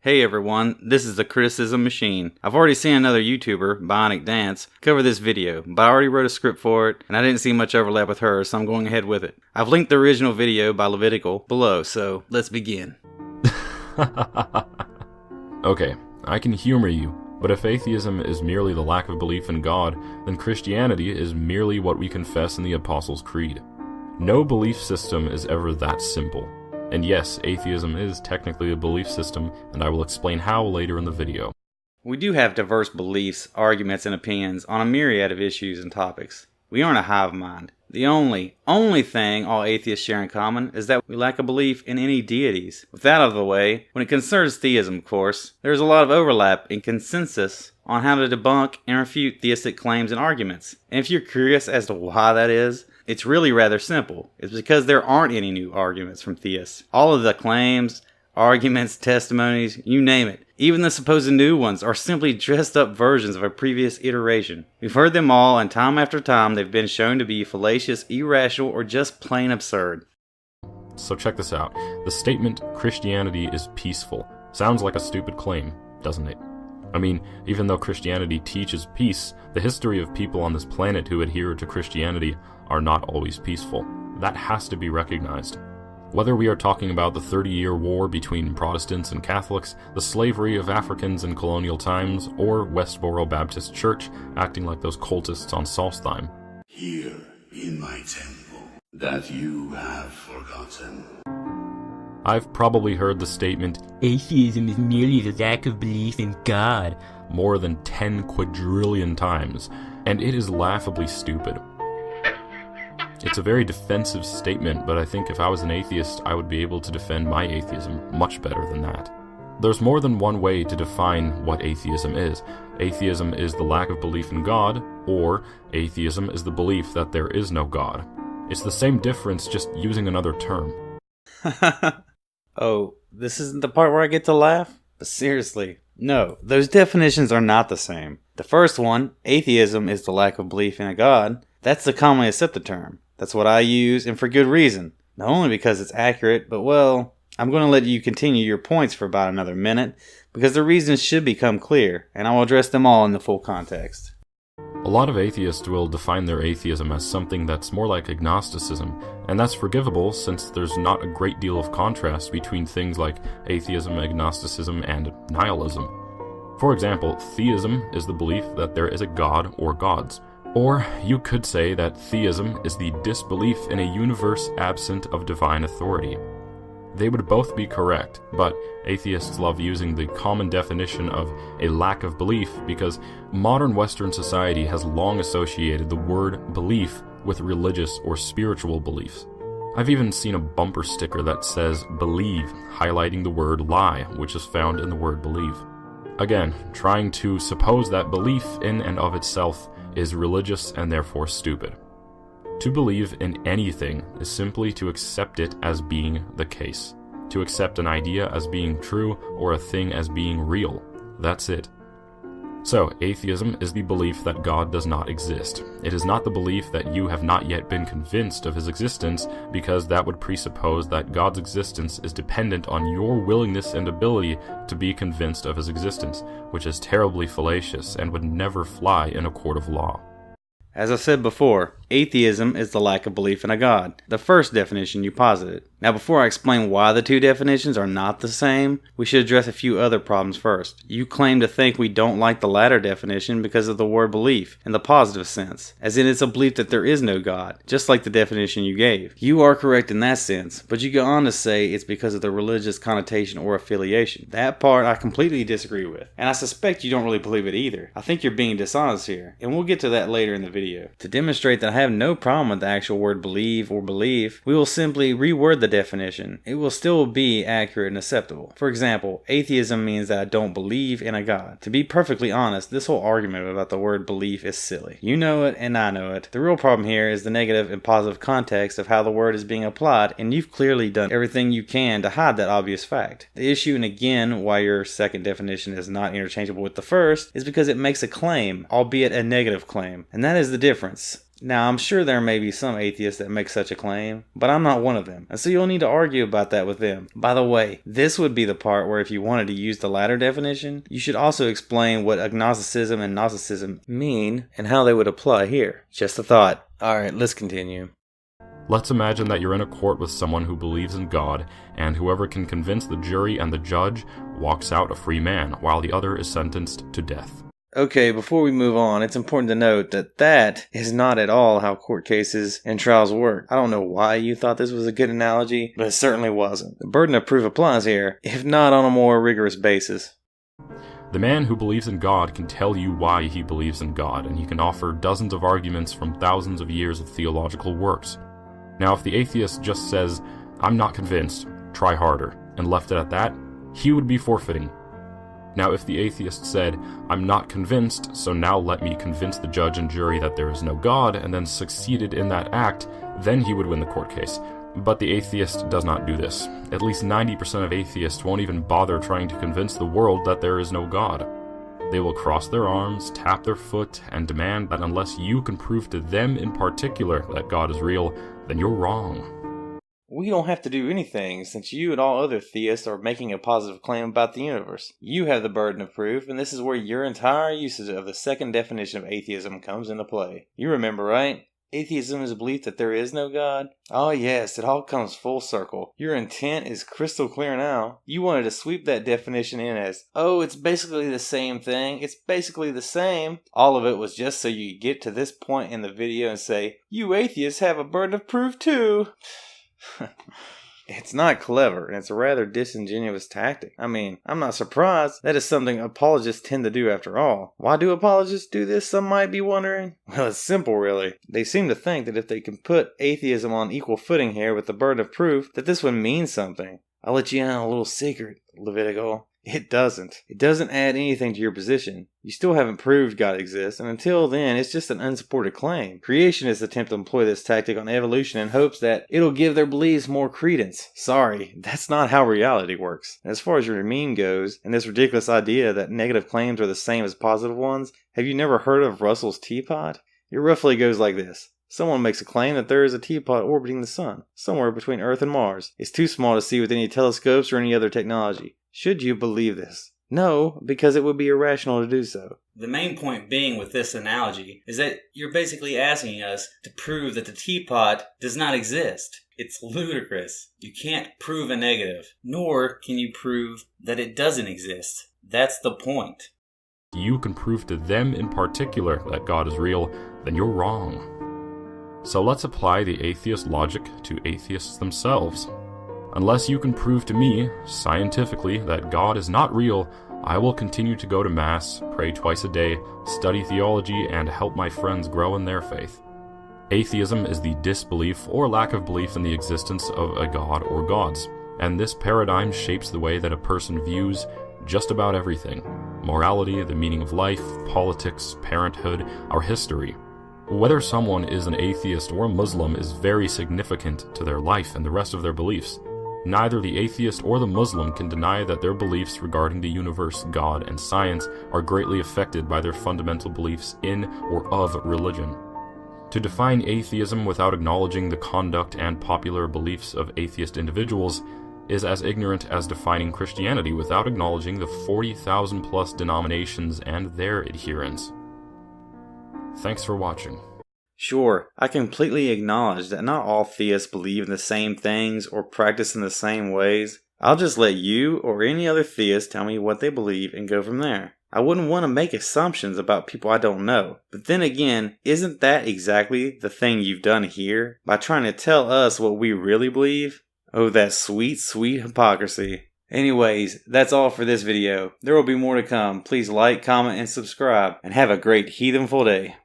Hey everyone, this is the Criticism Machine. I've already seen another YouTuber, Bionic Dance, cover this video, but I already wrote a script for it, and I didn't see much overlap with her, so I'm going ahead with it. I've linked the original video by Levitical below, so let's begin. Okay, I can humor you, but if atheism is merely the lack of belief in God, then Christianity is merely what we confess in the Apostles' Creed. No belief system is ever that simple. And yes, atheism is technically a belief system, and I will explain how later in the video. We do have diverse beliefs, arguments, and opinions on a myriad of issues and topics. We aren't a hive mind. The only thing all atheists share in common is that we lack a belief in any deities. With that out of the way, when it concerns theism, of course, there's a lot of overlap and consensus on how to debunk and refute theistic claims and arguments. And if you're curious as to why that is, it's really rather simple. It's because there aren't any new arguments from theists. All of the claims, arguments, testimonies, you name it, even the supposed new ones, are simply dressed up versions of a previous iteration. We've heard them all, and time after time they've been shown to be fallacious, irrational, or just plain absurd. So check this out. The statement, Christianity is peaceful, sounds like a stupid claim, doesn't it? I mean, even though Christianity teaches peace, the history of people on this planet who adhere to Christianity are not always peaceful. That has to be recognized. Whether we are talking about the 30-year war between Protestants and Catholics, the slavery of Africans in colonial times, or Westboro Baptist Church acting like those cultists on Solstheim. Here in my temple that you have forgotten. I've probably heard the statement, atheism is merely the lack of belief in God, more than 10 quadrillion times, and it is laughably stupid. It's a very defensive statement, but I think if I was an atheist, I would be able to defend my atheism much better than that. There's more than one way to define what atheism is. Atheism is the lack of belief in God, or atheism is the belief that there is no God. It's the same difference, just using another term. Oh, this isn't the part where I get to laugh? But seriously, no, those definitions are not the same. The first one, atheism is the lack of belief in a God, that's the commonly accepted term. That's what I use, and for good reason. Not only because it's accurate, but well, I'm going to let you continue your points for about another minute, because the reasons should become clear, and I will address them all in the full context. A lot of atheists will define their atheism as something that's more like agnosticism, and that's forgivable since there's not a great deal of contrast between things like atheism, agnosticism, and nihilism. For example, theism is the belief that there is a god or gods. Or you could say that theism is the disbelief in a universe absent of divine authority. They would both be correct, but atheists love using the common definition of a lack of belief because modern Western society has long associated the word belief with religious or spiritual beliefs. I've even seen a bumper sticker that says believe, highlighting the word lie, which is found in the word believe. Again, trying to suppose that belief in and of itself is religious and therefore stupid. To believe in anything is simply to accept it as being the case. To accept an idea as being true or a thing as being real. That's it. So, atheism is the belief that God does not exist. It is not the belief that you have not yet been convinced of his existence, because that would presuppose that God's existence is dependent on your willingness and ability to be convinced of his existence, which is terribly fallacious and would never fly in a court of law. As I said before, atheism is the lack of belief in a God, the first definition you posited. Now before I explain why the two definitions are not the same, we should address a few other problems first. You claim to think we don't like the latter definition because of the word belief, in the positive sense, as in it's a belief that there is no God, just like the definition you gave. You are correct in that sense, but you go on to say it's because of the religious connotation or affiliation. That part I completely disagree with, and I suspect you don't really believe it either. I think you're being dishonest here, and we'll get to that later in the video. To demonstrate that I have no problem with the actual word believe or belief, we will simply reword the definition. It will still be accurate and acceptable. For example, atheism means that I don't believe in a God. To be perfectly honest, this whole argument about the word belief is silly. You know it and I know it. The real problem here is the negative and positive context of how the word is being applied, and you've clearly done everything you can to hide that obvious fact. The issue, and again why your second definition is not interchangeable with the first, is because it makes a claim, albeit a negative claim, and that is the difference. Now, I'm sure there may be some atheists that make such a claim, but I'm not one of them, and so you'll need to argue about that with them. By the way, this would be the part where if you wanted to use the latter definition, you should also explain what agnosticism and Gnosticism mean and how they would apply here. Just a thought. Alright, let's continue. Let's imagine that you're in a court with someone who believes in God, and whoever can convince the jury and the judge walks out a free man, while the other is sentenced to death. Okay, before we move on, it's important to note that is not at all how court cases and trials work. I don't know why you thought this was a good analogy, but it certainly wasn't. The burden of proof applies here, if not on a more rigorous basis. The man who believes in God can tell you why he believes in God, and he can offer dozens of arguments from thousands of years of theological works. Now, if the atheist just says, "I'm not convinced, try harder," and left it at that, he would be forfeiting. Now, if the atheist said, "I'm not convinced, so now let me convince the judge and jury that there is no God," and then succeeded in that act, then he would win the court case. But the atheist does not do this. At least 90% of atheists won't even bother trying to convince the world that there is no God. They will cross their arms, tap their foot, and demand that unless you can prove to them in particular that God is real, then you're wrong. We don't have to do anything, since you and all other theists are making a positive claim about the universe. You have the burden of proof, and this is where your entire usage of the second definition of atheism comes into play. You remember, right? Atheism is a belief that there is no God. Oh yes, it all comes full circle. Your intent is crystal clear now. You wanted to sweep that definition in as, oh, it's basically the same thing. It's basically the same. All of it was just so you could get to this point in the video and say, you atheists have a burden of proof too. It's not clever, and it's a rather disingenuous tactic. I mean, I'm not surprised. That is something apologists tend to do after all. Why do apologists do this, some might be wondering? Well, it's simple, really. They seem to think that if they can put atheism on equal footing here with the burden of proof, that this would mean something. I'll let you in on a little secret, Levitical. It doesn't. It doesn't add anything to your position. You still haven't proved God exists, and until then, it's just an unsupported claim. Creationists attempt to employ this tactic on evolution in hopes that it'll give their beliefs more credence. Sorry, that's not how reality works. And as far as your meme goes, and this ridiculous idea that negative claims are the same as positive ones, have you never heard of Russell's teapot? It roughly goes like this. Someone makes a claim that there is a teapot orbiting the sun, somewhere between Earth and Mars. It's too small to see with any telescopes or any other technology. Should you believe this? No, because it would be irrational to do so. The main point being with this analogy is that you're basically asking us to prove that the teapot does not exist. It's ludicrous. You can't prove a negative, nor can you prove that it doesn't exist. That's the point. You can prove to them in particular that God is real, then you're wrong. So let's apply the atheist logic to atheists themselves. Unless you can prove to me, scientifically, that God is not real, I will continue to go to Mass, pray twice a day, study theology, and help my friends grow in their faith. Atheism is the disbelief or lack of belief in the existence of a God or gods, and this paradigm shapes the way that a person views just about everything: morality, the meaning of life, politics, parenthood, our history. Whether someone is an atheist or a Muslim is very significant to their life and the rest of their beliefs. Neither the atheist or the Muslim can deny that their beliefs regarding the universe, God, and science are greatly affected by their fundamental beliefs in or of religion. To define atheism without acknowledging the conduct and popular beliefs of atheist individuals is as ignorant as defining Christianity without acknowledging the 40,000 plus denominations and their adherents. Thanks for watching. Sure, I completely acknowledge that not all theists believe in the same things or practice in the same ways. I'll just let you or any other theist tell me what they believe and go from there. I wouldn't want to make assumptions about people I don't know. But then again, isn't that exactly the thing you've done here? By trying to tell us what we really believe? Oh, that sweet, sweet hypocrisy. Anyways, that's all for this video. There will be more to come. Please like, comment, and subscribe. And have a great heathenful day.